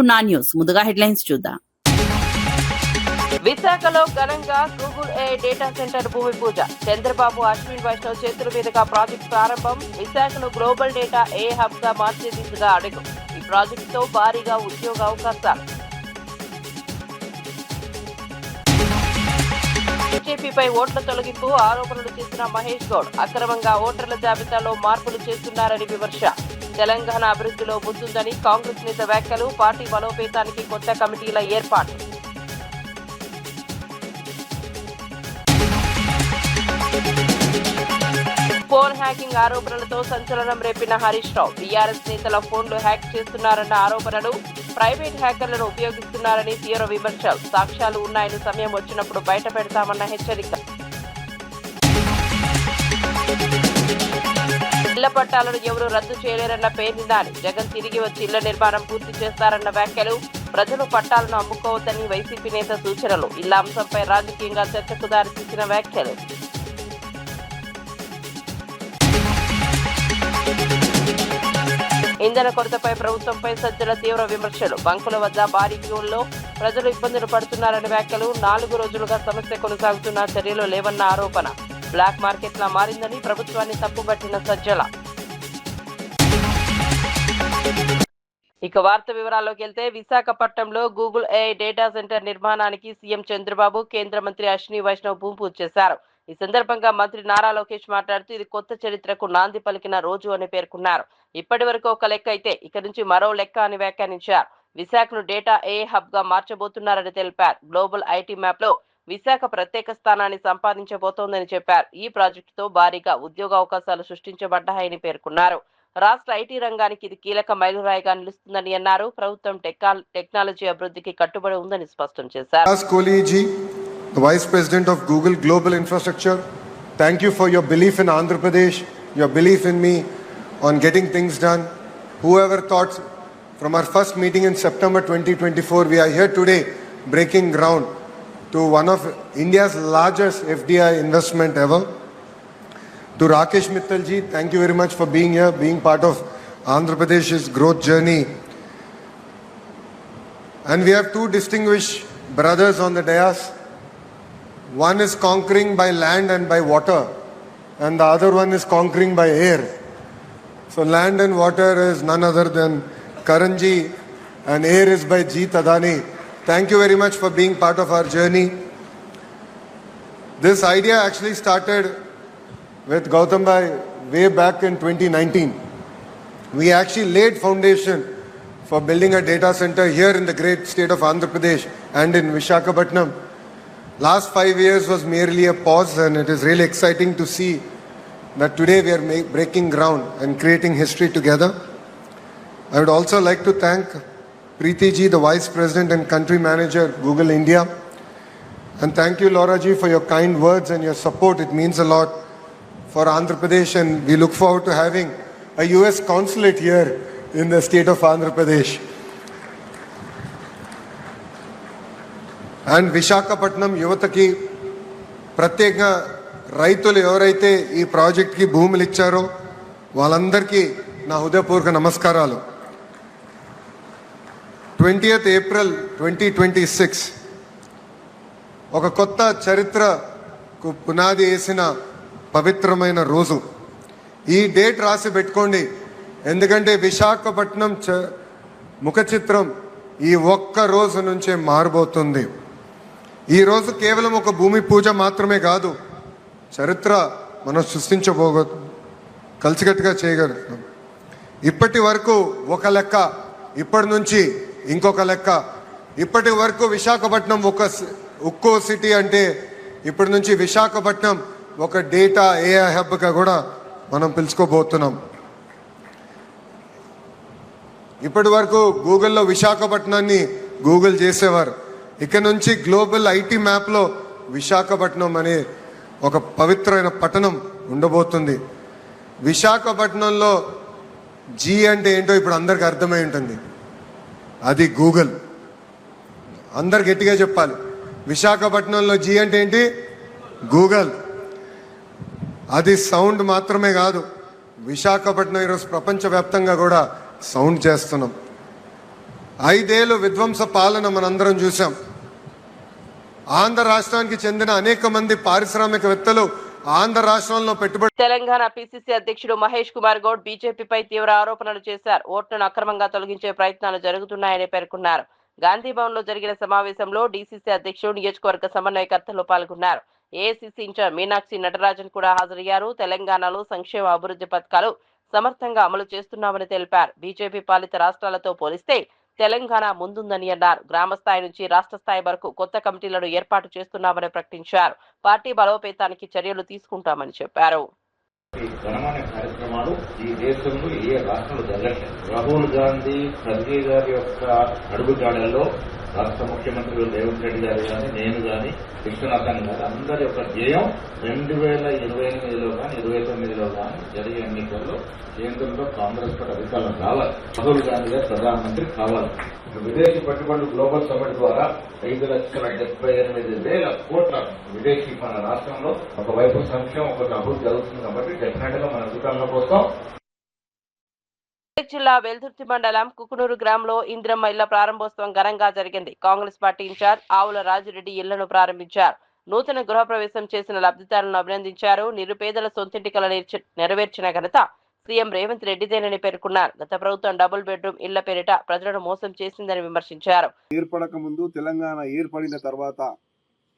నా న్యూస్ ముందుగా హెడ్లైన్స్ చూద్దాం. విశాఖలో ఘనంగా గూగుల్ ఏఐ డేటా సెంటర్ భూమి పూజ. చంద్రబాబు అశ్విన్ వైష్ణవ్ చేతుల మీదుగా ప్రాజెక్టు ప్రారంభం. విశాఖను గ్లోబల్ డేటా ఏఐ హబ్ గా మార్చే దిశగా అడుగు. ఈ ప్రాజెక్టుతో భారీగా ఉద్యోగ అవకాశాలు. బీజేపీపై ఓట్ల తొలగింపు ఆరోపణలు చేసిన మహేష్ గౌడ్. అక్రమంగా ఓటర్ల జాబితాలో మార్పులు చేస్తున్నారని విమర్శ. తెలంగాణ అభివృద్ధిలో ముందుందని కాంగ్రెస్ నేత వ్యాఖ్యలు. పార్టీ బలోపేతానికి కొత్త కమిటీల ఏర్పాటు. ఫోన్ హ్యాకింగ్ ఆరోపణలతో సంచలనం రేపిన హరీష్ రావు. టీఆర్ఎస్ నేతల ఫోన్లు హ్యాక్ చేస్తున్నారన్న ఆరోపణలు. ప్రైవేట్ హ్యాకర్లను ఉపయోగిస్తున్నారని తీవ్ర విమర్శలు. సాక్ష్యాలు ఉన్నాయని సమయం వచ్చినప్పుడు బయట పెడతామన్న హెచ్చరిక. ఇళ్ల పట్టాలను ఎవరూ రద్దు చేయలేరన్న పేర్ని నాని. జగన్ తిరిగి వచ్చి ఇళ్ల నిర్మాణం పూర్తి చేస్తారన్న వ్యాఖ్యలు. ప్రజలు పట్టాలను అమ్ముకోవద్దని వైసీపీ నేత సూచనలు. ఇళ్ల అంశంపై రాజకీయంగా చర్చకు దారితీసిన వ్యాఖ్యలు. ఇంధన కొరతపై ప్రభుత్వంపై సజ్జల తీవ్ర విమర్శలు. బంకుల వద్ద భారీ క్యూల్లో ప్రజలు ఇబ్బందులు పడుతున్నారని వ్యాఖ్యలు. 4 రోజులుగా సమస్య కొనసాగుతున్న చర్యలు లేవన్న ఆరోపణ. బ్లాక్ మార్కెట్లా మారిందని ప్రభుత్వాన్ని తప్పుబట్టిన సజ్జల. ఇక వార్త వివరాల్లోకి వెళ్తే, విశాఖపట్నంలో గూగుల్ ఏఐ డేటా సెంటర్ నిర్మాణానికి సీఎం చంద్రబాబు, కేంద్ర మంత్రి అశ్విని వైష్ణవ్ భూమి పూజ చేశారు. ఈ సందర్భంగా మంత్రి నారా లోకేష్ మాట్లాడుతూ ఇది కొత్త చరిత్రకు నాంది పలికిన రోజు అని పేర్కొన్నారు. ఇప్పటి వరకు ఒక లెక్క అయితే ఇక నుంచి మరో లెక్క అని వ్యాఖ్యానించారు. విశాఖను డేటా ఏఐ హబ్ గా మార్చబోతున్నారని తెలిపారు. గ్లోబల్ ఐటీ మ్యాప్ లో విశాఖ ప్రత్యేక స్థానాన్ని సంపాదించబోతోందని చెప్పారు. ఈ ప్రాజెక్టుతో భారీగా ఉద్యోగ అవకాశాలు సృష్టించబడ్డాయని పేర్కొన్నారు. రాష్ట్ర ఐటీ రంగానికి ఇది కీలక మైలురాయిగా నిలుస్తుందని అన్నారు. ప్రభుత్వం టెక్నాలజీ అభివృద్ధికి కట్టుబడి ఉందని స్పష్టం చేశారు. The Vice President of Google Global Infrastructure, thank you for your belief in Andhra Pradesh, your belief in me on getting things done. Whoever thought from our first meeting in September 2024, we are here today breaking ground to one of India's largest FDI investment ever. To Rakesh Mittal ji, thank you very much for being here, being part of Andhra Pradesh's growth journey. And we have two distinguished brothers on the dais. One is conquering by land and by water, and the other one is conquering by air. So land and water is none other than Karan ji, and air is by Jeet Adani. Thank you very much for being part of our journey. This idea actually started with Gautam bhai way back in 2019. We actually laid foundation for building a data center here in the great state of Andhra Pradesh and in Visakhapatnam. Last 5 years was merely a pause, and it is really exciting to see that today we are breaking ground and creating history together. I would also like to thank Preeti ji, the Vice President and Country Manager, Google India. And thank you, Laura ji, for your kind words and your support. It means a lot for Andhra Pradesh, and we look forward to having a US consulate here in the state of Andhra Pradesh. And Visakhapatnam యువతకి ప్రత్యేకంగా రైతులు ఎవరైతే ఈ ప్రాజెక్ట్కి భూములు ఇచ్చారో వాళ్ళందరికీ నా హృదయపూర్వక నమస్కారాలు. 20th April 2026 ఒక కొత్త చరిత్రకు పునాది వేసిన పవిత్రమైన రోజు. ఈ డేట్ రాసి పెట్టుకోండి, ఎందుకంటే విశాఖపట్నం ముఖ చిత్రం ఈ ఒక్క రోజు నుంచే మారబోతుంది. ఈరోజు కేవలం ఒక భూమి పూజ మాత్రమే కాదు, చరిత్ర మనం కలిసికట్టుగా చేయగలుగుతాం. ఇప్పటి వరకు ఒక లెక్క, ఇప్పటి నుంచి ఇంకొక లెక్క. ఇప్పటి వరకు విశాఖపట్నం ఒక్కో సిటీ అంటే ఇప్పటి నుంచి విశాఖపట్నం ఒక డేటా ఏఐ హబ్గా కూడా మనం పిలుచుకోబోతున్నాం. ఇప్పటి వరకు గూగుల్లో విశాఖపట్నాన్ని గూగుల్ చేసేవారు. ఇక నుంచి గ్లోబల్ ఐటీ మ్యాప్లో విశాఖపట్నం అనే ఒక పవిత్రమైన పట్టణం ఉండబోతుంది. విశాఖపట్నంలో జీ అంటే ఏంటో ఇప్పుడు అందరికి అర్థమై ఉంటుంది, అది గూగుల్. అందరు గట్టిగా చెప్పాలి, విశాఖపట్నంలో జీ అంటే ఏంటి? గూగుల్. అది సౌండ్ మాత్రమే కాదు, విశాఖపట్నం ఈరోజు ప్రపంచవ్యాప్తంగా కూడా సౌండ్ చేస్తున్నాం. 5 ఏళ్ళు విధ్వంస పాలన మనందరం చూసాం. ఆంధ్ర రాష్ట్రానికి చెందిన అనేక మంది పారిశ్రామికవేత్తలు ఆంధ్ర రాష్ట్రంలో పెట్టుబడి. తెలంగాణ పిసిసి అధ్యక్షుడు మహేష్ కుమార్ గౌడ్ బీజేపీపై తీవ్ర ఆరోపణలు చేశారు. ఓట్లను అక్రమంగా తొలగించే ప్రయత్నాలు జరుగుతున్నాయని పేర్కొన్నారు. గాంధీ భవన్ లో జరిగిన సమావేశంలో డీసీసీ అధ్యక్షుడు, నియోజకవర్గ సమన్వయకర్తలు పాల్గొన్నారు. ఏఐసీసీ ఇన్ఛార్జ్ మీనాక్షి నటరాజన్ కూడా హాజరయ్యారు. తెలంగాణలో సంక్షేమ అభివృద్ధి పథకాలు సమర్థంగా అమలు చేస్తున్నామని తెలిపారు. బీజేపీ పాలిత రాష్ట్రాలతో పోలిస్తే తెలంగాణ ముందుందని అన్నారు. గ్రామ స్థాయి నుంచి రాష్ట్ర స్థాయి వరకు కొత్త కమిటీలను ఏర్పాటు చేస్తున్నామని ప్రకటించారు. పార్టీ బలోపేతానికి చర్యలు తీసుకుంటామని చెప్పారు. ఈ ఘనమైన కార్యక్రమాలు ఈ దేశంలో ఏ రాష్ట్రంలో జరగట్లేదు. రాహుల్ గాంధీ ఖర్గే గారి యొక్క అడుగుజాడల్లో రాష్ట్ర ముఖ్యమంత్రులు రేవంత్ రెడ్డి గారు కానీ, నేను కానీ, విశ్వనాథన్ గారు అందరి యొక్క ధ్యేయం 2028లో కానీ 29లో కానీ జరిగే ఎన్నికల్లో కేంద్రంలో కాంగ్రెస్ పార్టీ అధికారం రావాలి. రాహుల్ గాంధీ గారు ప్రధానమంత్రి కావాలి. విదేశీ పెట్టుబడులు గ్లోబల్ సమిట్ ద్వారా 5,78,000 కోట్ల విదేశీ మన రాష్ట్రంలో ఒకవైపు సంక్షేమం, ఒక అభివృద్ధి జరుగుతుంది కాబట్టి డెఫినెట్ గా మన అధికారంలో కోసం. జిల్లా వెల్దుర్తి మండలం కుకునూరు గ్రామంలో ఇందిరమ్మ ఇళ్ల ప్రారంభోత్సవం ఘనంగా జరిగింది. కాంగ్రెస్ పార్టీ ఇన్ఛార్జ్ ఆవుల రాజిరెడ్డి ఇళ్లను ప్రారంభించారు. నూతన గృహప్రవేశం చేసిన లబ్ధిదారులను అభినందించారు. నిరుపేదల సొంతింటి కల నెరవేర్చిన ఘనత సీఎం రేవంత్ రెడ్డిదేనని పేర్కొన్నారు. గత ప్రభుత్వం డబుల్ బెడ్రూమ్ ఇళ్ల పేరిట ప్రజలను మోసం చేసిందని విమర్శించారు. తెలంగాణ ఏర్పడిన తర్వాత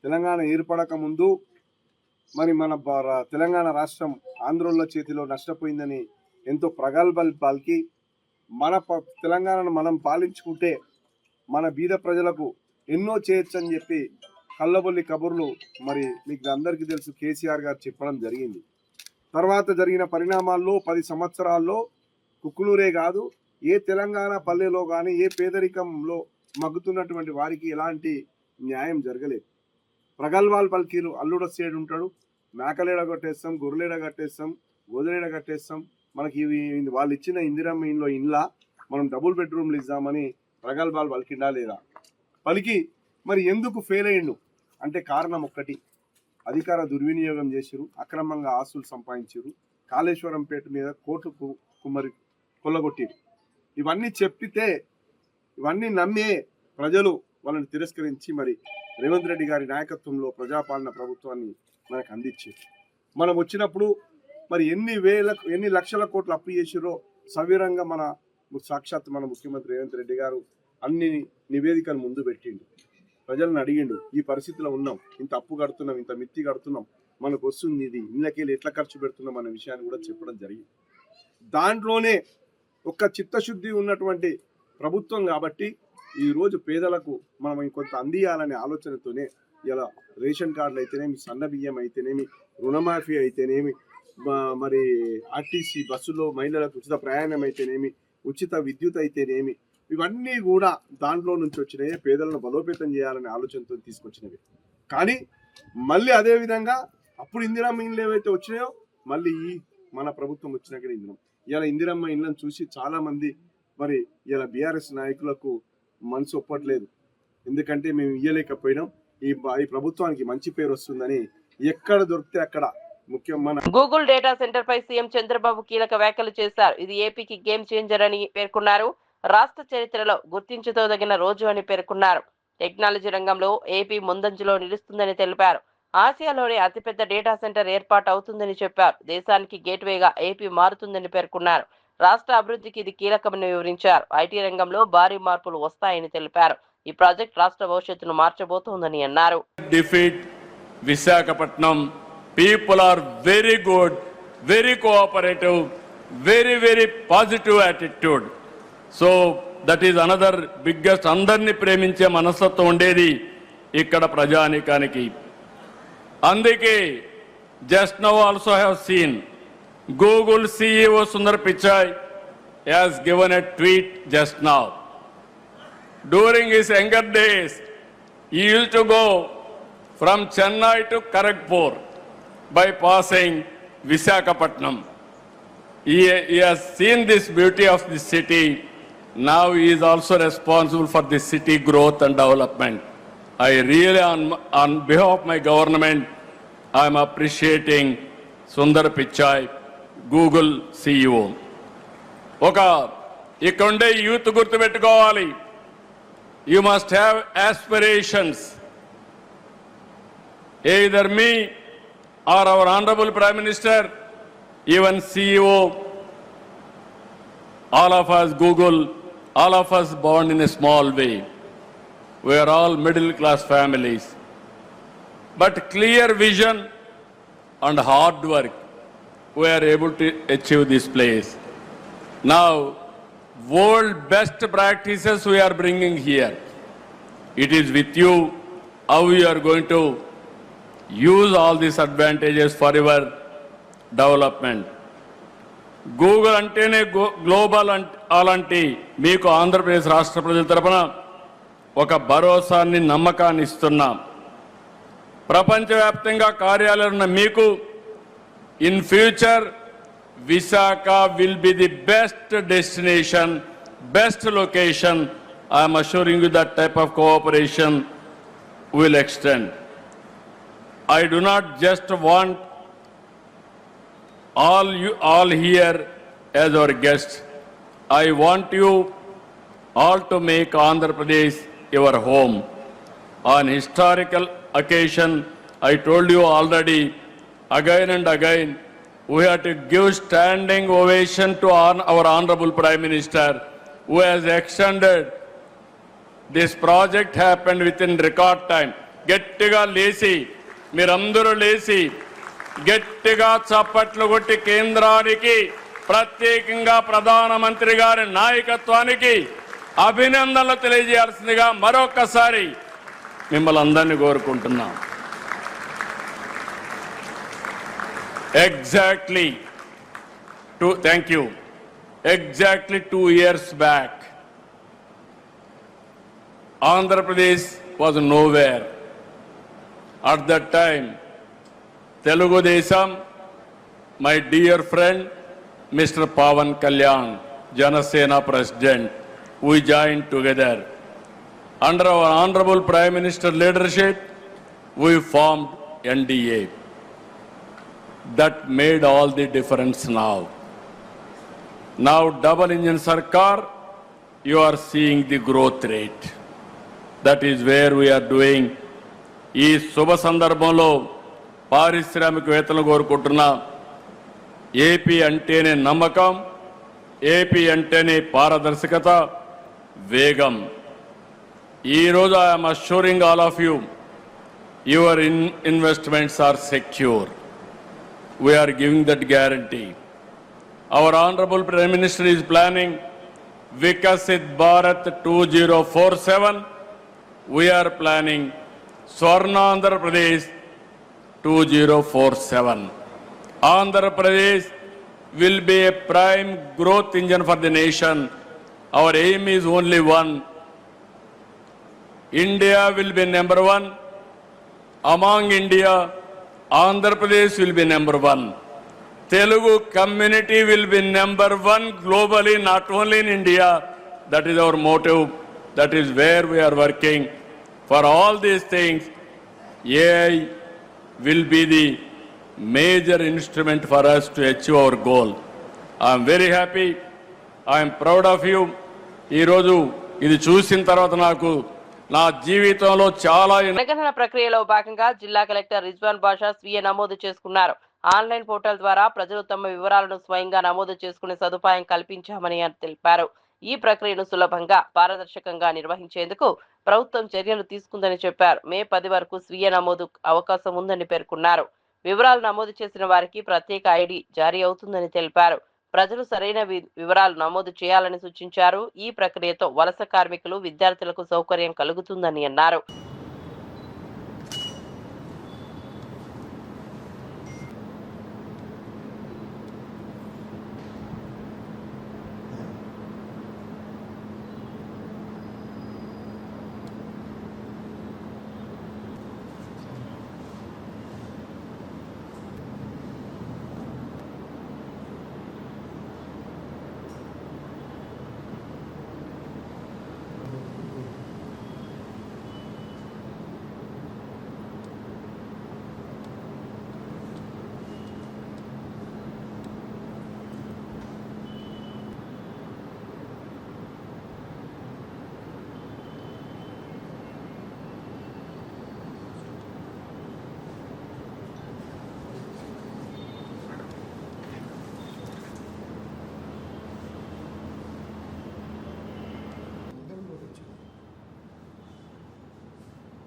తెలంగాణ ఏర్పడక ముందు మరి మన తెలంగాణ రాష్ట్రం ఆంధ్రోళ్ళ చేతిలో నష్టపోయిందని ఎంతో ప్రగల్భాలు పలికి మన తెలంగాణను మనం పాలించుకుంటే మన బీద ప్రజలకు ఎన్నో చేయొచ్చని చెప్పి కళ్ళబొల్లి కబుర్లు మరి మీకు అందరికీ తెలుసు కేసీఆర్ గారు చెప్పడం జరిగింది. తర్వాత జరిగిన పరిణామాల్లో 10 సంవత్సరాల్లో కుక్కునూరే కాదు ఏ తెలంగాణ పల్లెలో కానీ ఏ పేదరికంలో మగ్గుతున్నటువంటి వారికి ఎలాంటి న్యాయం జరగలేదు. ప్రగల్భాలు పలికిరు. అల్లుడొచ్చేడు ఉంటాడు, మేకలేడ కట్టేస్తాం, గొర్రెలేడ కట్టేస్తాం, గోదలేడ కట్టేస్తాం, మనకి వాళ్ళు ఇచ్చిన ఇందిరమ్మ ఇంట్లో ఇండ్ల మనం డబుల్ బెడ్రూమ్లు ఇద్దామని ప్రగల్భాలు పలికిండా లేదా? పలికి మరి ఎందుకు ఫెయిల్ అయ్యిండు అంటే కారణం ఒక్కటి, అధికార దుర్వినియోగం చేసిరు, అక్రమంగా ఆస్తులు సంపాదించారు, కాళేశ్వరం పేట మీద కోట్లు కుమ్మరి కొల్లగొట్టిరు. ఇవన్నీ చెప్పితే ఇవన్నీ నమ్మే ప్రజలు వాళ్ళని తిరస్కరించి మరి రేవంత్ రెడ్డి గారి నాయకత్వంలో ప్రజాపాలన ప్రభుత్వాన్ని మనకు అందించారు. మనం వచ్చినప్పుడు మరి ఎన్ని లక్షల కోట్లు అప్పు చేసిరో సవివరంగా మన సాక్షాత్ మన ముఖ్యమంత్రి రేవంత్ రెడ్డి గారు అన్ని నివేదికలు ముందు పెట్టిండు. ప్రజలను అడిగిండు, ఈ పరిస్థితిలో ఉన్నాం, ఇంత అప్పు కడుతున్నాం, ఇంత మిత్తి కడుతున్నాం, మనకు వస్తుంది ఇది, ఇళ్ళకెళ్ళి ఎట్లా ఖర్చు పెడుతున్నాం అనే విషయాన్ని కూడా చెప్పడం జరిగింది. దాంట్లోనే ఒక చిత్తశుద్ధి ఉన్నటువంటి ప్రభుత్వం కాబట్టి ఈరోజు పేదలకు మనం ఇంకొంత అందియాలనే ఆలోచనతోనే ఇలా రేషన్ కార్డులు అయితేనేమి, సన్న బియ్యం అయితేనేమి, రుణమాఫీ అయితేనేమి, మరి ఆర్టీసీ బస్సులో మహిళలకు ఉచిత ప్రయాణం అయితేనేమి, ఉచిత విద్యుత్ అయితేనేమి, ఇవన్నీ కూడా దాంట్లో నుంచి వచ్చినాయి. పేదలను బలోపేతం చేయాలనే ఆలోచనతో తీసుకొచ్చినవి. కానీ మళ్ళీ అదే విధంగా అప్పుడు ఇందిరమ్మ ఇండ్లు ఏవైతే వచ్చినాయో మళ్ళీ ఈ మన ప్రభుత్వం వచ్చినాక ఇలా ఇందిరమ్మ ఇండ్లను చూసి చాలా మంది మరి ఇలా బీఆర్ఎస్ నాయకులకు మనసు ఒప్పట్లేదు. ఎందుకంటే మేము ఇయ్యలేకపోయినాం, ఈ ప్రభుత్వానికి మంచి పేరు వస్తుందని ఎక్కడ దొరికితే అక్కడ గూగుల్ డేటా సెంటర్ పై సీఎం చంద్రబాబు కీలక వ్యాఖ్యలు చేశారు. ఇది ఏపీకి గేమ్ చేంజర్ అని పేర్కొన్నారు. రాష్ట్ర చరిత్రలో గుర్తించుతోదగిన రోజు అని పేర్కొన్నారు. టెక్నాలజీ రంగంలో ఏపీ ముందంజలో నిలుస్తుందని తెలిపారు. ఆసియాలోనే అతిపెద్ద డేటా సెంటర్ ఏర్పాటు అవుతుందని చెప్పారు. దేశానికి గేట్వేగా ఏపీ మారుతుందని పేర్కొన్నారు. రాష్ట్ర అభివృద్ధికి ఇది కీలకమని వివరించారు. ఐటీ రంగంలో భారీ మార్పులు వస్తాయని తెలిపారు. ఈ ప్రాజెక్ట్ రాష్ట్ర భవిష్యత్తును మార్చబోతోందని అన్నారు. Visakhapatnam people are very good, very cooperative, very positive attitude. So that is another biggest andarni preminche manasatvam undedi ikkada prajaanikaniki. Andike just now also I have seen Google CEO Sundar Pichai has given a tweet just now. During his younger days, he used to go from Chennai to Kharagpur by passing Visakhapatnam. He has seen this beauty of the city. Now he is also responsible for the city growth and development. I really, on behalf of my government, I am appreciating Sundar Pichai, Google CEO. ఇక్కడుండే youth గుర్తుపెట్టుకోవాలి. You must have aspirations. Either me or our Honorable Prime Minister, even CEO, all of us, Google, all of us born in a small way. We are all middle class families. But clear vision and hard work, we are able to achieve this place. Now, world best practices we are bringing here. It is with you how you are going to use all these advantages for your development. Google అంటేనే global అలాంటి మీకు ఆంధ్రప్రదేశ్ రాష్ట్ర ప్రజల తరపున ఒక భరోసాన్ని నమ్మకాన్ని ఇస్తున్నాం. ప్రపంచవ్యాప్తంగా కార్యాలయాలు ఉన్న మీకు in future Visakha will be the best destination, best location. I'm assuring you that type of cooperation will extend. I do not just want all here as our guests. I want you all to make Andhra Pradesh your home. On historical occasion, I told you already, again and again, we have to give standing ovation to our Honorable Prime Minister, who has extended this project. Happened within record time. Gettiga లేసి మీరందరూ లేచి గట్టిగా చప్పట్లు కొట్టి కేంద్రానికి ప్రత్యేకంగా ప్రధానమంత్రి గారి నాయకత్వానికి అభినందనలు తెలియజేయాల్సిందిగా మరొకసారి మిమ్మల్ని అందరినీ కోరుకుంటున్నాం. Exactly 2 years back, Andhra Pradesh was nowhere. At that time, Telugu Desam, my dear friend, Mr. Pawan Kalyan, Janasena President, we joined together. Under our Honorable Prime Minister leadership, we formed NDA. That made all the difference now. Now, double engine Sarkar, you are seeing the growth rate. That is where we are doing. ఈ శుభ సందర్భంలో పారిశ్రామికవేత్తలు కోరుకుంటున్నా, AP అంటేనే నమ్మకం, AP అంటేనే పారదర్శకత, వేగం. ఈరోజు I'm assuring all of you, your investments are secure. We're giving that guarantee. Our honourable prime minister is planning Viksit Bharat 2047. We're planning Swarnandhra Pradesh 2047. Andhra Pradesh will be a prime growth engine for the nation. Our aim is only one. India will be number one. Among India, Andhra Pradesh will be number one. Telugu community will be number one globally, not only in India. That is our motive. That is where we are working. For all these things, AI will be the major instrument for us to achieve our goal. I am very happy. I am proud of you. ఈ రోజు ఇది చూసిన తర్వాత నాకు నా జీవితంలో చాలా జనగణన ప్రక్రియలో భాగంగా జిల్లా కలెక్టర్ రిజ్వాన్ బాషా స్వీయ నమోదు చేసుకున్నారు. ఆన్లైన్ పోర్టల్ ద్వారా ప్రజలు తమ వివరాలను స్వయంగా నమోదు చేసుకునే సదుపాయం కల్పించామని తెలిపారు. ఈ ప్రక్రియను సులభంగా, పారదర్శకంగా నిర్వహించేందుకు ప్రభుత్వం చర్యలు తీసుకుందని చెప్పారు. మే 10 వరకు స్వీయ నమోదు అవకాశం ఉందని పేర్కొన్నారు. వివరాలు నమోదు చేసిన వారికి ప్రత్యేక ఐడి జారీ అవుతుందని తెలిపారు. ప్రజలు సరైన వివరాలు నమోదు చేయాలని సూచించారు. ఈ ప్రక్రియతో వలస కార్మికులు, విద్యార్థులకు సౌకర్యం కలుగుతుందని అన్నారు.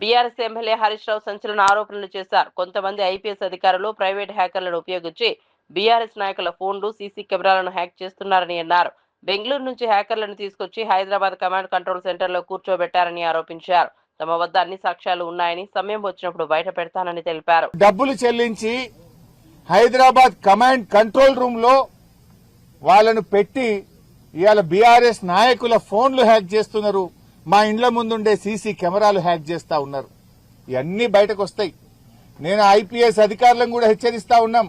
బీఆర్ఎస్ ఎమ్మెల్యే హరీష్ రావు సంచలన ఆరోపణలు చేశారు. కొంతమంది ఐపీఎస్ అధికారులు ప్రైవేట్ హ్యాకర్లను ఉపయోగించి బీఆర్ఎస్ నాయకుల ఫోన్లు, సీసీ కెమెరాలను హ్యాక్ చేస్తున్నారని అన్నారు. బెంగళూరు నుంచి హ్యాకర్లను తీసుకొచ్చి హైదరాబాద్ కమాండ్ కంట్రోల్ సెంటర్లో కూర్చోబెట్టారని ఆరోపించారు. తమ వద్ద అన్ని సాక్ష్యాలు ఉన్నాయని, సమయం వచ్చినప్పుడు బయట పెడతానని తెలిపారు. డబ్బులు చెల్లించి హైదరాబాద్ కమాండ్ కంట్రోల్ రూమ్ లో వాళ్ళను పెట్టి ఇవాళ బీఆర్ఎస్ నాయకుల ఫోన్లు హ్యాక్ చేస్తున్నారు. మా ఇండ్ల ముందుండే సీసీ కెమెరాలు హ్యాక్ చేస్తా ఉన్నారు. ఇవన్నీ బయటకు వస్తాయి. నేను ఐపీఎస్ అధికారులను కూడా హెచ్చరిస్తా ఉన్నాం.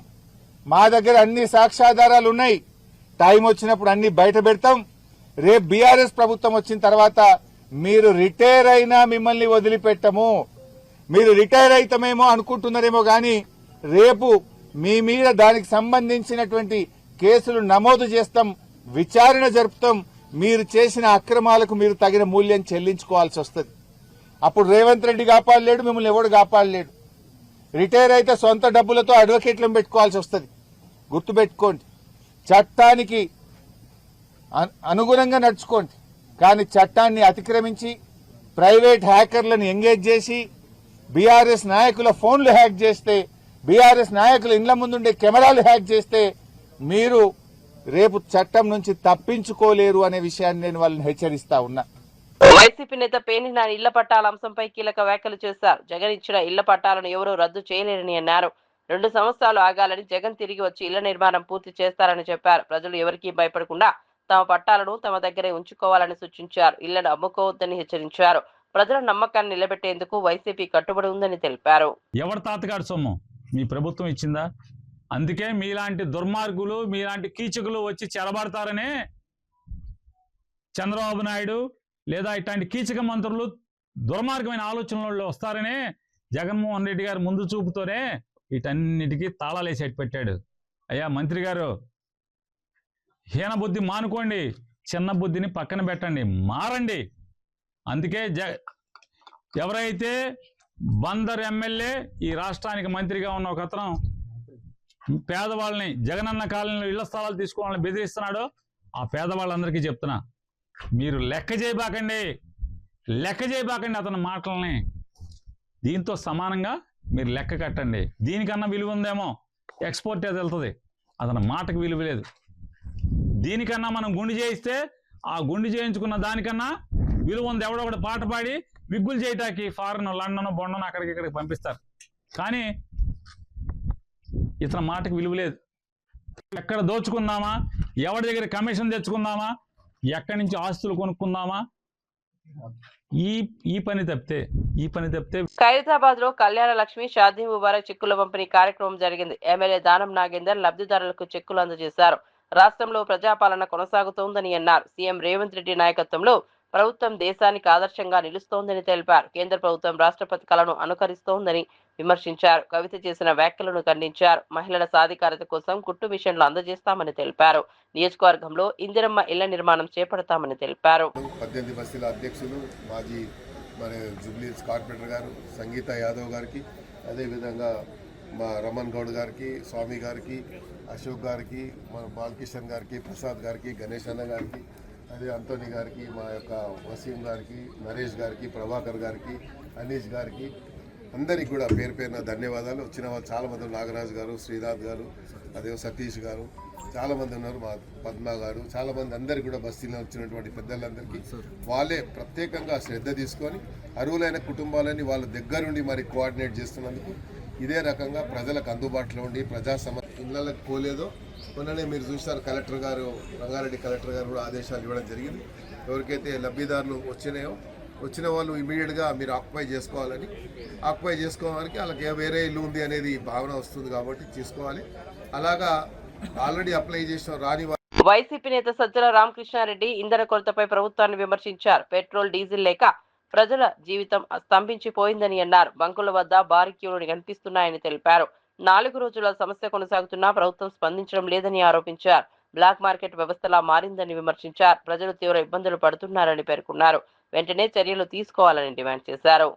మా దగ్గర అన్ని సాక్ష్యాధారాలు ఉన్నాయి. టైం వచ్చినప్పుడు అన్ని బయట పెడతాం. రేపు బీఆర్ఎస్ ప్రభుత్వం వచ్చిన తర్వాత మీరు రిటైర్ అయినా మిమ్మల్ని వదిలిపెట్టము. మీరు రిటైర్ అయితమేమో అనుకుంటున్నారేమో గాని రేపు మీ మీద దానికి సంబంధించినటువంటి కేసులు నమోదు చేస్తాం, విచారణ జరుపుతాం. మీరు చేసిన అక్రమాలకు మీరు తగిన మూల్యం చెల్లించుకోవాల్సి వస్తుంది. అప్పుడు రేవంత్ రెడ్డి కాపాడలేడు, మిమ్మల్ని ఎవడు కాపాడలేడు. రిటైర్ అయితే సొంత డబ్బులతో అడ్వకేట్లను పెట్టుకోవాల్సి వస్తుంది. గుర్తుపెట్టుకోండి, చట్టానికి అనుగుణంగా నడుచుకోండి. కానీ చట్టాన్ని అతిక్రమించి ప్రైవేట్ హ్యాకర్లను ఎంగేజ్ చేసి బీఆర్ఎస్ నాయకుల ఫోన్లు హ్యాక్ చేస్తే, బీఆర్ఎస్ నాయకుల ఇండ్ల ముందుండే కెమెరాలు హ్యాక్ చేస్తే మీరు రేపు చట్టం నుంచి తప్పించుకోలేరు అనే విషయాన్ని నేను వాళ్ళని హెచ్చరిస్తా ఉన్నా. వైసీపీ నేత పేర్ని నాని ఇళ్ల పట్టాల అంశంపై కీలక వ్యాఖ్యలు చేశారు. జగన్ ఇచ్చిన ఇళ్ల పట్టాలను ఎవరూ రద్దు చేయలేరని అన్నారు. 2 సంవత్సరాలు ఆగాలని, జగన్ తిరిగి వచ్చి ఇళ్ల నిర్మాణం పూర్తి చేస్తారని చెప్పారు. ప్రజలు ఎవరికీ భయపడకుండా తమ పట్టాలను తమ దగ్గరే ఉంచుకోవాలని సూచించారు. ఇళ్లను అమ్ముకోవద్దని హెచ్చరించారు. ప్రజల నమ్మకాన్ని నిలబెట్టేందుకు వైసీపీ కట్టుబడి ఉందని తెలిపారు. ఎవరి తాతగారి సొమ్ము మీ ప్రభుత్వం ఇచ్చిందా? అందుకే మీలాంటి దుర్మార్గులు, మీలాంటి కీచకులు వచ్చి చెరబడతారనే చంద్రబాబు నాయుడు లేదా ఇట్లాంటి కీచక మంత్రులు దుర్మార్గమైన ఆలోచనలలో వస్తారనే జగన్మోహన్ రెడ్డి గారు ముందు చూపుతోనే వీటన్నిటికీ తాళాలేసేటి పెట్టాడు. అయ్యా మంత్రి గారు, హీన బుద్ధి మానుకోండి, చిన్న బుద్ధిని పక్కన పెట్టండి, మారండి. అందుకే ఎవరైతే బందర్ ఎమ్మెల్యే ఈ రాష్ట్రానికి మంత్రిగా ఉన్న ఒక అతను పేదవాళ్ళని జగనన్న కాలనీలో ఇళ్ల స్థలాలు తీసుకోవాలని బెదిరిస్తున్నాడో ఆ పేదవాళ్ళందరికీ చెప్తున్నా, మీరు లెక్క చేయబాకండి అతని మాటల్ని. దీంతో సమానంగా మీరు లెక్క కట్టండి. దీనికన్నా విలువ ఉందేమో ఎక్స్పోర్ట్ అది వెళ్తుంది, అతని మాటకు విలువ లేదు. దీనికన్నా మనం గుండు చేయిస్తే ఆ గుండు చేయించుకున్న దానికన్నా విలువ ఉంది. ఎవడో ఒకటి పాట పాడి విగ్గులు చేయటానికి ఫారెన్, లండన్, బొండను అక్కడికి ఇక్కడికి పంపిస్తారు. కానీ ఇతని మాటకు విలువ లేదు. ఎక్కడ దోచుకుందామా, ఎవరి దగ్గర కమిషన్ తెచ్చుకుందామా, ఎక్కడి నుంచి ఆస్తులు కొనుక్కుందామా, ఈ పని తప్పితే ఖైరతాబాద్ లో కళ్యాణ లక్ష్మి షాదీ ముబారక్ చెక్కుల పంపిణీ కార్యక్రమం జరిగింది. ఎమ్మెల్యే దానం నాగేందర్ లబ్ధిదారులకు చెక్కులు అందజేశారు. రాష్ట్రంలో ప్రజాపాలన కొనసాగుతోందని అన్నారు. సీఎం రేవంత్ రెడ్డి నాయకత్వంలో ప్రభుత్వం దేశానికి ఆదర్శంగా నిలుస్తోందని తెలిపారు. కేంద్ర ప్రభుత్వం రాష్ట్ర పథకాలను అనుకరిస్తోందని విమర్శించారు. కవిత చేసిన వ్యాఖ్యలను ఖండించారు. మహిళల సాధికారత కోసం కుట్టు మిషన్లు అందజేస్తామని తెలిపారు. నియోజకవర్గంలో ఇందిరమ్మ ఇళ్ల నిర్మాణం చేపడతామని తెలిపారు. 18 బస్తీల అధ్యక్షులు మాజీ మన జూబ్లీహిల్స్ కార్పొరేటర్ గారు సంగీత యాదవ్ గారికి, అదేవిధంగా మా రమణ్ గౌడ్ గారికి, స్వామి గారికి, అశోక్ గారికి, మన బాలకిషన్ గారికి, ప్రసాద్ గారికి, గణేష్ అన్న గారికి, అదే అంటోనీ గారికి, మా యొక్క వసీం గారికి, నరేష్ గారికి, ప్రభాకర్ గారికి, అనీష్ గారికి, అందరికీ కూడా పేరు పేరున ధన్యవాదాలు. వచ్చిన వాళ్ళు చాలామంది, నాగరాజు గారు, శ్రీనాథ్ గారు, అదే సతీష్ గారు, చాలామంది ఉన్నారు, మా పద్మ గారు, చాలామంది, అందరికీ కూడా బస్తీలో వచ్చినటువంటి పెద్దలందరికీ వాళ్ళే ప్రత్యేకంగా శ్రద్ధ తీసుకొని అర్హులైన కుటుంబాలని వాళ్ళ దగ్గరుండి మరి కోఆర్డినేట్ చేస్తున్నందుకు ఇదే రకంగా ప్రజలకు అందుబాటులో ఉండి ప్రజా ఇళ్లకు పోలేదో మొన్ననే మీరు చూస్తారు, కలెక్టర్ గారు, రంగారెడ్డి కలెక్టర్ గారు కూడా ఆదేశాలు ఇవ్వడం జరిగింది. ఎవరికైతే లబ్ధిదారులు వచ్చిన వాళ్ళు ఇమీడియట్గా మీరు ఆక్యుపై చేసుకోవడానికి వాళ్ళకి వేరే ఇల్లు ఉంది అనేది భావన వస్తుంది కాబట్టి తీసుకోవాలి. అలాగా ఆల్రెడీ అప్లై చేసిన రాని వైసీపీ నేత సజ్జల రామకృష్ణారెడ్డి ఇంధన కొరతపై ప్రభుత్వాన్ని విమర్శించారు. పెట్రోల్, డీజిల్ లేక ప్రజల జీవితం స్తంభించిపోయిందని అన్నారు. బంకుల వద్ద భారీ క్యూలు కనిపిస్తున్నాయని తెలిపారు. 4 రోజుల సమస్య కొనసాగుతున్నా ప్రభుత్వం స్పందించడం లేదని ఆరోపించారు. బ్లాక్ మార్కెట్ వ్యవస్థలా మారిందని విమర్శించారు. ప్రజలు తీవ్ర ఇబ్బందులు పడుతున్నారని పేర్కొన్నారు. వెంటనే చర్యలు తీసుకోవాలని డిమాండ్ చేశారు.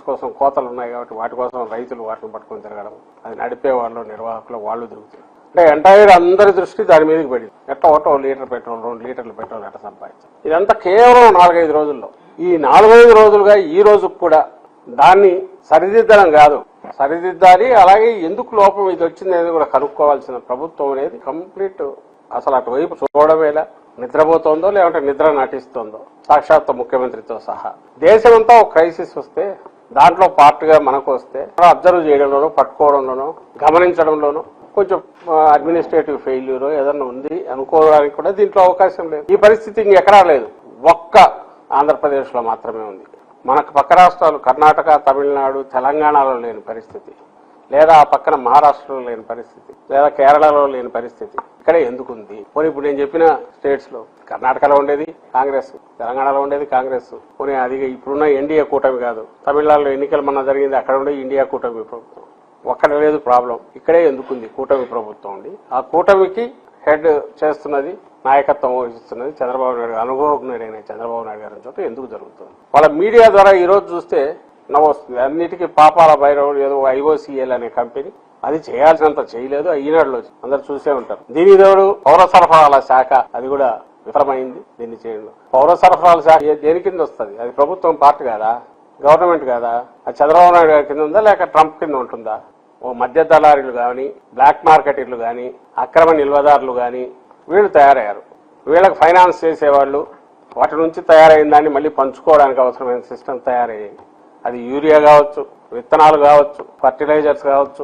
కోసం కోతలు ఉన్నాయి కాబట్టి వాటి కోసం రైతులు వాటిని పట్టుకొని తిరగడం, అది నడిపే వాళ్ళు, నిర్వాహకులు వాళ్ళు తిరుగుతారు. అంటే ఎంటైర్ అందరి దృష్టి దాని మీదకి పడింది. ఎట్ట ఒకటో లీటర్ పెట్రోల్, 2 లీటర్లు పెట్రోల్ ఎట్ట సంపాదించారు. ఇదంతా కేవలం 4-5 రోజుల్లో. ఈ 4-5 రోజులుగా ఈ రోజుకు కూడా దాన్ని సరిదిద్దడం కాదు, సరిదిద్దాలి. అలాగే ఎందుకు లోపం ఇది వచ్చింది అనేది కూడా కనుక్కోవాల్సిన ప్రభుత్వం అనేది కంప్లీట్ అసలు అటువైపు చూడమేలా నిద్రపోతోందో లేదంటే నిద్ర నటిస్తోందో సాక్షాత్ ముఖ్యమంత్రితో సహా. దేశమంతా ఒక క్రైసిస్ వస్తే దాంట్లో పార్ట్గా మనకు వస్తే అబ్జర్వ్ చేయడంలోనూ పట్టుకోవడంలోనూ గమనించడంలోనూ కొంచెం అడ్మినిస్ట్రేటివ్ ఫెయిల్యూర్ ఏదన్నా ఉంది అనుకోవడానికి కూడా దీంట్లో అవకాశం లేదు. ఈ పరిస్థితి ఇంకెక్కడా లేదు, ఒక్క ఆంధ్రప్రదేశ్ లో మాత్రమే ఉంది. మనకు పక్క రాష్ట్రాలు కర్ణాటక, తమిళనాడు, తెలంగాణలో లేని పరిస్థితి, లేదా ఆ పక్కన మహారాష్ట్రలో లేని పరిస్థితి, లేదా కేరళలో లేని పరిస్థితి ఇక్కడే ఎందుకుంది? పోనీ ఇప్పుడు నేను చెప్పిన స్టేట్స్ లో కర్ణాటకలో ఉండేది కాంగ్రెస్, తెలంగాణలో ఉండేది కాంగ్రెస్, పోనీ అది ఇప్పుడున్న ఎన్డీఏ కూటమి కాదు. తమిళనాడులో ఎన్నికలు మొన్న జరిగింది, అక్కడ ఉండే ఇండియా కూటమి ప్రభుత్వం. ఒక్కడ లేదు ప్రాబ్లం, ఇక్కడే ఎందుకుంది కూటమి ప్రభుత్వం ఉండి. ఆ కూటమికి హెడ్ చేస్తున్నది, నాయకత్వం వహిస్తున్నది చంద్రబాబు నాయుడు, అనుభవజ్ఞుడైన చంద్రబాబు నాయుడు గారి చోట ఎందుకు జరుగుతుంది? వాళ్ళ మీడియా ద్వారా ఈ రోజు చూస్తే నవ్వొస్తుంది. అన్నిటికీ పాపాల భైరవుడు ఏదో ఐఓసీఎల్ అనే కంపెనీ అది చేయాల్సినంత చేయలేదు, ఈనాడులో అందరు చూసే ఉంటారు. దీని తోడు పౌర సరఫరాల శాఖ అది కూడా విఫలమైంది. దీన్ని చేయడంలో పౌర సరఫరాల శాఖ దేని కింద వస్తుంది? అది ప్రభుత్వం పార్ట్ కాదా, గవర్నమెంట్ కాదా? అది చంద్రబాబు నాయుడు గారి కింద ఉందా లేక ట్రంప్ కింద ఉంటుందా? ఓ మధ్య దళారీలు కానీ, బ్లాక్ మార్కెటర్లు కానీ, అక్రమ నిల్వదారులు కానీ వీళ్ళు తయారయ్యారు. వీళ్ళకి ఫైనాన్స్ చేసేవాళ్ళు వాటి నుంచి తయారైన దాన్ని మళ్ళీ పంచుకోవడానికి అవసరమైన సిస్టమ్ తయారయ్యాయి. అది యూరియా కావచ్చు, విత్తనాలు కావచ్చు, ఫర్టిలైజర్స్ కావచ్చు,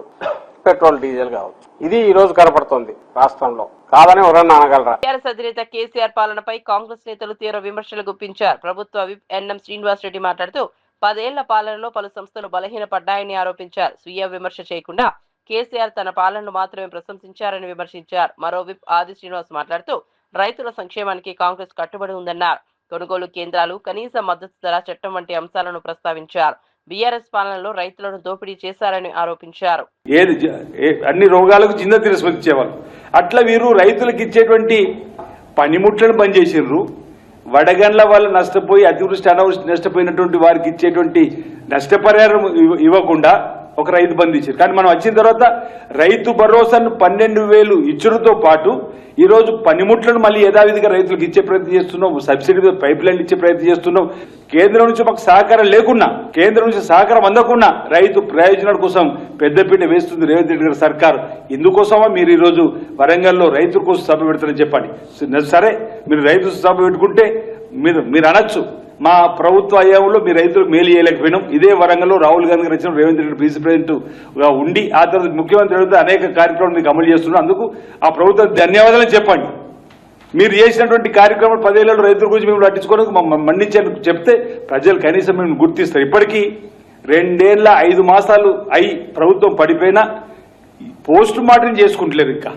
పెట్రోల్ డీజిల్ కావచ్చు. ఇది ఈ రోజు కనపడుతోంది రాష్ట్రంలో. కాదని ఎవరన్నా అనగలరా? టీఆర్ఎస్ అధినేత కేసీఆర్ పాలనపై కాంగ్రెస్ నేతలు తీవ్ర విమర్శలు గుప్పించారు. ప్రభుత్వ విప్ ఎన్ఎం శ్రీనివాస్ రెడ్డి మాట్లాడుతూ 10 ఏళ్ల పాలనలో పలు సంస్థలు బలహీనపడ్డాయని ఆరోపించారు. స్వీయ విమర్శ చేయకుండా కేసీఆర్ తన పాలనను మాత్రమే ప్రశంసించారని విమర్శించారు. మరో విప్ ఆది శ్రీనివాస్ మాట్లాడుతూ రైతుల సంక్షేమానికి కాంగ్రెస్ కట్టుబడి ఉందన్నారు. కొనుగోలు కేంద్రాలు, కనీస మద్దతు ధర చట్టం వంటి అంశాలను ప్రస్తావించారు. బీఆర్ఎస్ పాలనలో రైతులను దోపిడీ చేశారని ఆరోపించారు. అన్ని రోగాలకు చిన్న తిరస్మతి ఇచ్చేవాళ్ళు, అట్లా వీరు రైతులకు ఇచ్చేటువంటి పనిముట్లను బంద్ చేసిర్రు. వడగండ్ల వాళ్ళు నష్టపోయి, అతివృష్టి అనావృష్టి నష్టపోయినటువంటి వారికి ఇచ్చేటువంటి నష్టపరిహారం ఇవ్వకుండా ఒక రైతు బంధు ఇచ్చారు. కానీ మనం వచ్చిన తర్వాత రైతు భరోసాను 12,000 ఇచ్చడంతో పాటు ఈ రోజు పనిముట్లను మళ్ళీ యథావిధిగా రైతులకు ఇచ్చే ప్రయత్నం చేస్తున్నాం. సబ్సిడీ పైప్ లైన్ ఇచ్చే ప్రయత్నం చేస్తున్నాం. కేంద్రం నుంచి మాకు సహకారం లేకున్నా, కేంద్రం నుంచి సహకారం అందకున్నా రైతు ప్రయోజనాల కోసం పెద్దపీట వేస్తుంది రేవంత్ రెడ్డి గారి సర్కారు. ఇందుకోసమా మీరు ఈ రోజు వరంగల్లో రైతుల కోసం సభ పెడతారని చెప్పండి. సరే, మీరు రైతు సభ పెట్టుకుంటే మీరు అనొచ్చు, మా ప్రభుత్వ హయాంలో మీ రైతులకు మేలు చేయలేకపోయినాం. ఇదే వరంగల్లో రాహుల్ గాంధీ గారు ఇచ్చిన రేవంత్ రెడ్డి విసి ప్రెసిడెంట్ గా ఉండి ఆ తర్వాత ముఖ్యమంత్రి అనేక కార్యక్రమాలు మీకు అమలు చేస్తున్నారు. అందుకు ఆ ప్రభుత్వం ధన్యవాదాలు చెప్పండి. మీరు చేసినటువంటి కార్యక్రమాలు 10 ఏళ్లలో రైతుల గురించి మేము పట్టించుకోవడానికి మన్నించాలని చెప్తే ప్రజలు కనీసం మేము గుర్తిస్తారు. ఇప్పటికీ 2 ఏళ్ల 5 మాసాలు అయి ప్రభుత్వం పడిపోయినా పోస్ట్ మార్టం చేసుకుంటలేరు. ఇంకా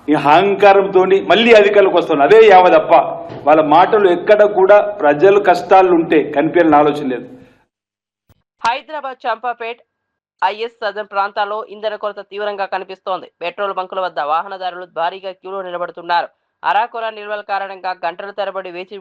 ఈ అహంకారంతో మళ్ళీ అధికారులకు వస్తున్నారు. అదే యావ తప్ప వాళ్ళ మాటలు ఎక్కడ కూడా ప్రజలు కష్టాలు ఉంటే కనిపించాలని ఆలోచన లేదు. హైదరాబాద్ చంపాపేట్ ఐఎస్ సదన్ ప్రాంతాల్లో ఇంధన కొరత తీవ్రంగా కనిపిస్తోంది. పెట్రోల్ బంకుల వద్ద వాహనదారులు భారీగా క్యూలో నిలబడుతున్నారు. అరాకొర నిల్వల కారణంగా గంటల తరబడి వేచి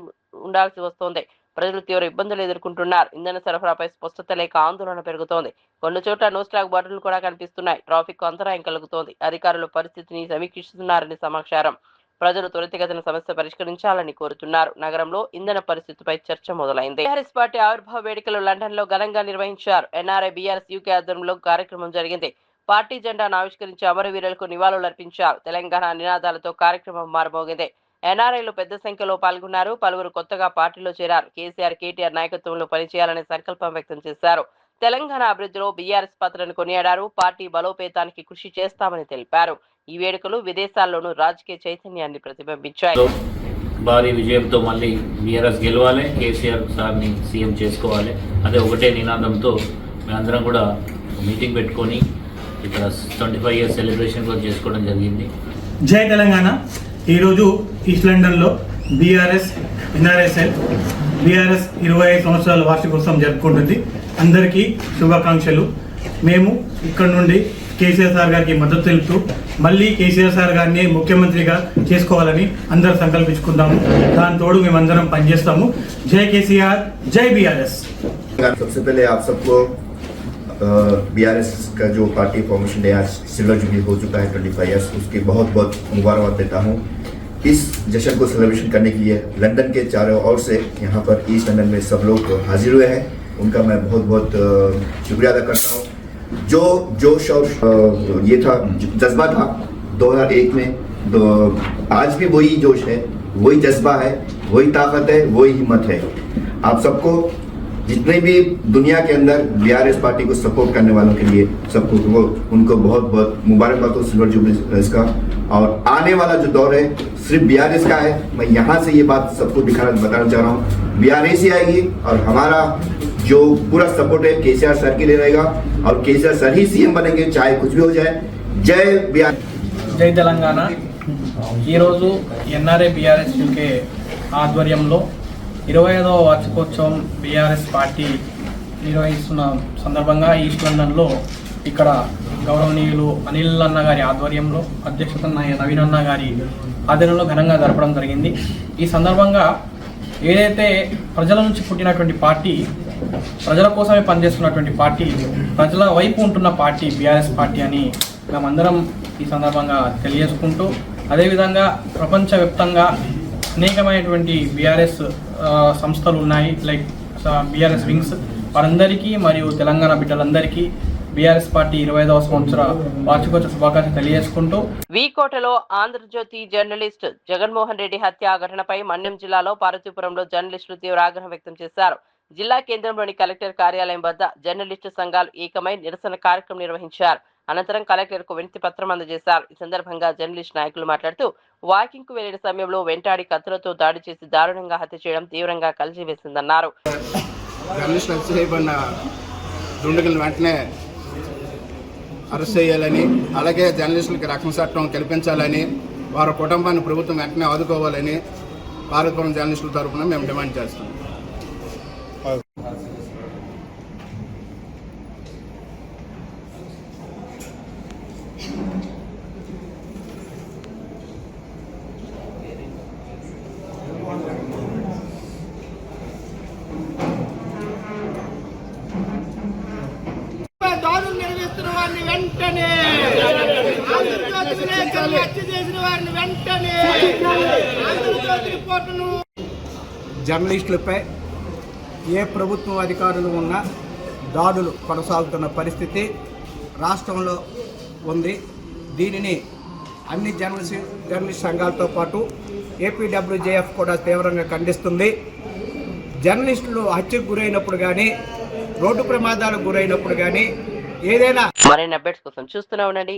ఉండాల్సి వస్తోంది. ప్రజలు తీవ్ర ఇబ్బందులు ఎదుర్కొంటున్నారు. ఇంధన సరఫరాపై స్పష్టత లేక ఆందోళన పెరుగుతోంది. కొన్ని చోట్ల నో స్టాక్ బాటిల్ కూడా కనిపిస్తున్నాయి. ట్రాఫిక్ అంతరాయం కలుగుతోంది. అధికారులు పరిస్థితిని సమీక్షిస్తున్నారని సమాచారం. ప్రజలు త్వరితగతిన సమస్య పరిష్కరించాలని కోరుతున్నారు. నగరంలో ఇంధన పరిస్థితిపై చర్చ మొదలైంది. టీఆర్ఎస్ పార్టీ ఆవిర్భావ వేడుకలు లండన్ లో ఘనంగా నిర్వహించారు. ఎన్ఆర్ఐ బీఆర్ఎస్ యూకే ఆధ్వర్యంలో కార్యక్రమం జరిగింది. పార్టీ జెండాను ఆవిష్కరించి అమరవీరులకు నివాళులర్పించారు. తెలంగాణ నినాదాలతో కార్యక్రమం మారబోగింది. ఎన్ఆర్ఐలు పెద్ద సంఖ్యలో పాల్గొన్నారు. పలువురు కొత్తగా పార్టీలో చేరారు. కేసీఆర్, కేటీఆర్ నాయకత్వంలో పనిచేయాలనే సంకల్పం వ్యక్తం చేశారు. తెలంగాణ అభివృద్ధిలో బీఆర్ఎస్ పాత్రను కొనియాడారు. పార్టీ బలోపేతానికి కృషి చేస్తామని తెలిపారు. ఈ వేడుకలు విదేశాల్లోనూ రాజకీయ చైతన్యాన్ని ప్రతిబింబించాయి. భారీ విజయంతో మళ్ళీ బీఆర్ఎస్ గెలవాలి, కేసీఆర్ సార్ని సీఎం చేసుకోవాలి, అదే ఒకటే నినాదంతో మేమందరం కూడా మీటింగ్ పెట్టుకొని ఇక్కడ 25 ఇయర్స్ సెలబ్రేషన్ కూడా చేసుకోవడం జరిగింది. జై తెలంగాణ. ఈరోజు ఈస్ట్ లండన్లో బీఆర్ఎస్ ఎన్ఆర్ఎస్ఎల్ బీఆర్ఎస్ 25 సంవత్సరాల వార్షికోత్సవం జరుపుకుంటుంది. అందరికీ శుభాకాంక్షలు. మేము ఇక్కడ నుండి కేసీఆర్ సార్ గారికి మద్దతు తెలుపుతూ మళ్ళీ కేసీఆర్ సార్ గారిని ముఖ్యమంత్రిగా చేసుకోవాలని అందరూ సంకల్పించుకుందాము. దాని తోడు మేమందరం పనిచేస్తాము. జై కేసీఆర్, జై బీఆర్ఎస్. सबसे पहले आप सबको बीआरएस का जो पार्टी फॉर्मेशन डे आज सिल्वर जुबली हो चुका है 25 ईयर्स, उसकी बहुत बहुत मुबारकबाद देता हूँ। इस जश्न को सेलिब्रेशन करने के लिए लंदन के चारों ओर से यहाँ पर ईस्ट लंदन में सब लोग हाजिर हुए हैं। उनका मैं बहुत बहुत शुक्रिया अदा करता हूँ। जो जोश और ये था जज्बा था 2001 में, तो आज भी वही जोश है, वही जज्बा है, वही ताकत है, वही हिम्मत है। आप सबको, जितने भी दुनिया के अंदर बीआरएस पार्टी को सपोर्ट करने वालों के लिए सबको उनको बहुत बहुत मुबारकबाद हो सिल्वर जुबली का। और आने वाला जो दौर है सिर्फ बीआरएस का है। मैं यहाँ से ये बात सबको बताना चाह रहा हूँ, बीआरएस ही आएगी और हमारा जो पूरा सपोर्ट है केसीआर सर के लिए रहेगा और केसीआर सर ही सीएम बनेंगे, चाहे कुछ भी हो जाए। जय बीआरएस, जय తెలంగాణ। ఈరోజు ఎన్ఆర్ఏ బీఆర్ఎస్ యూకే ఆధ్వర్యంలో 25వ వార్షికోత్సవం బీఆర్ఎస్ పార్టీ నిర్వహిస్తున్న సందర్భంగా ఈస్ట్ లండన్లో ఇక్కడ గౌరవనీయులు అనిల్ అన్న గారి ఆధ్వర్యంలో, అధ్యక్షత నవీన్ అన్న గారి ఆధ్వర్యంలో ఘనంగా జరపడం జరిగింది। ఈ సందర్భంగా ఏదైతే ప్రజల నుంచి పుట్టినటువంటి పార్టీ, ప్రజల కోసమే పనిచేస్తున్నటువంటి పార్టీ, ప్రజల వైపు ఉంటున్న పార్టీ బీఆర్ఎస్ పార్టీ అని మేమందరం ఈ సందర్భంగా తెలియజేసుకుంటూ, అదేవిధంగా ప్రపంచవ్యాప్తంగా అనేకమైనటువంటి బీఆర్ఎస్ సంస్థలు ఉన్నాయి, లైక్ బీఆర్ఎస్ వింగ్స్, వారందరికీ మరియు తెలంగాణ బిడ్డలందరికీ బీఆర్ఎస్ పార్టీ 25వ సంవత్సర వార్షికోత్సవ శుభాకాంక్షలు తెలియజేసుకుంటూ, వీకోటలో ఆంధ్రజ్యోతి జర్నలిస్ట్ జగన్మోహన్ రెడ్డి హత్య ఘటనపై మన్యం జిల్లాలో పార్వతీపురంలో జర్నలిస్టులు తీవ్ర ఆగ్రహం వ్యక్తం చేశారు। జిల్లా కేంద్రంలోని కలెక్టర్ కార్యాలయం వద్ద జర్నలిస్టు సంఘాలు ఏకమై నిరసన కార్యక్రమం నిర్వహించారు। అనంతరం కలెక్టర్కు వినతి పత్రం అందజేశారు। ఈ సందర్భంగా జర్నలిస్ట్ నాయకులు మాట్లాడుతూ, వాకింగ్ కు వెళ్లిన సమయంలో వెంటాడి కత్తులతో దాడి చేసి దారుణంగా హత్య చేయడం తీవ్రంగా కలిసివేసిందన్నారు। దుండగులను వెంటనే అరెస్ట్ చేయాలని, అలాగే జర్నలిస్టులకి రక్షణ చట్టం కల్పించాలని, వారి కుటుంబాన్ని ప్రభుత్వం వెంటనే ఆదుకోవాలని పార్వతీపురం జర్నలిస్టుల తరఫున మేము డిమాండ్ చేస్తాం। జర్నలిస్టులపై ఏ ప్రభుత్వం అధికారులు ఉన్నా దాడులు కొనసాగుతున్న పరిస్థితి రాష్ట్రంలో ఉంది। దీనిని అన్ని జర్నలిస్ట్ సంఘాలతో పాటు ఏపీడబ్ల్యూజేఎఫ్ కూడా తీవ్రంగా ఖండిస్తుంది। జర్నలిస్టులు హత్యకు గురైనప్పుడు కానీ, రోడ్డు ప్రమాదాలకు గురైనప్పుడు కానీ, ఏదైనా మరిన్ని అప్డేట్స్ కోసం చూస్తూనే ఉండండి